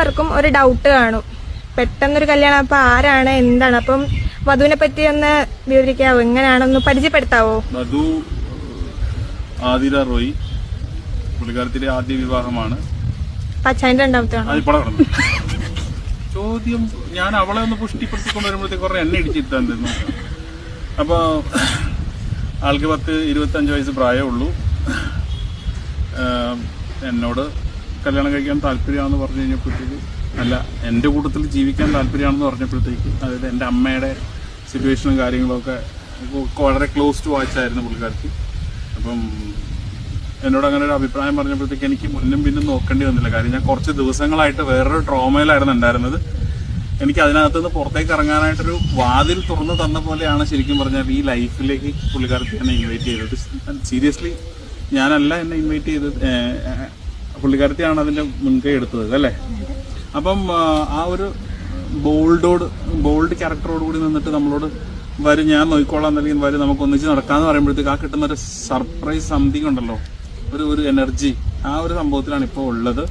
എല്ലാവർക്കും ഒരു ഡൗട്ട് കാണും, പെട്ടെന്നൊരു കല്യാണം, അപ്പൊ ആരാണ് എന്താണ്, അപ്പം വധുവിനെ പറ്റി ഒന്ന് വിവരിക്കാവോ, എങ്ങനെയാണെന്ന് പരിചയപ്പെടുത്താവോ? വധു ആതിര റോയ്, പുള്ളിക്കാരത്തിന്റെ ആദ്യ വിവാഹമാണ്. പച്ചായന്റെ രണ്ടാമത്തെ ചോദ്യം ഞാൻ അവളെ ഒന്ന് പുഷ്ടിപ്പെടുത്തിക്കൊണ്ട് വരുമ്പോഴത്തേക്ക് കുറെ എണ്ണ ഇടിച്ചിട്ടാൻ തരുന്നു. അപ്പൊ ആൾക്ക് 25 വയസ്സ് പ്രായമുള്ളൂ. എന്നോട് കല്യാണം കഴിക്കാൻ താല്പര്യമാണെന്ന് പറഞ്ഞു കഴിഞ്ഞപ്പോഴത്തേക്ക്, അല്ല എൻ്റെ കൂട്ടത്തിൽ ജീവിക്കാൻ താല്പര്യമാണെന്ന് പറഞ്ഞപ്പോഴത്തേക്ക്, അതായത് എൻ്റെ അമ്മയുടെ സിറ്റുവേഷനും കാര്യങ്ങളൊക്കെ വളരെ ക്ലോസ് ടു വാച്ചായിരുന്നു പുള്ളിക്കാർക്ക്. അപ്പം എന്നോട് അങ്ങനെ ഒരു അഭിപ്രായം പറഞ്ഞപ്പോഴത്തേക്ക് എനിക്ക് മുന്നും പിന്നും നോക്കേണ്ടി വന്നില്ല. കാര്യം ഞാൻ കുറച്ച് ദിവസങ്ങളായിട്ട് വേറൊരു ട്രോമയിലായിരുന്നു ഉണ്ടായിരുന്നത്. എനിക്ക് അതിനകത്തുനിന്ന് പുറത്തേക്ക് ഇറങ്ങാനായിട്ടൊരു വാതിൽ തുറന്നു തന്ന പോലെയാണ് ശരിക്കും പറഞ്ഞാൽ ഈ ലൈഫിലേക്ക് പുള്ളിക്കാർക്ക് എന്നെ ഇൻവൈറ്റ് ചെയ്തത്. സീരിയസ്ലി ഞാനല്ല എന്നെ ഇൻവൈറ്റ് ചെയ്തത്, പുള്ളിക്കാരത്തെയാണ് അതിൻ്റെ മുൻകൈ എടുത്തത് അല്ലേ. അപ്പം ആ ഒരു ബോൾഡ് ക്യാരക്ടറോട് കൂടി നിന്നിട്ട് നമ്മളോട് വരും, ഞാൻ നോക്കിക്കോളാം അല്ലെങ്കിൽ വരും, നമുക്ക് ഒന്നിച്ച് നടക്കാമെന്ന് പറയുമ്പോഴത്തേക്ക് ആ കിട്ടുന്ന ഒരു സർപ്രൈസ് സംതിങ് ഉണ്ടല്ലോ, ഒരു എനർജി, ആ ഒരു സംഭവത്തിലാണ് ഇപ്പോൾ ഉള്ളത്.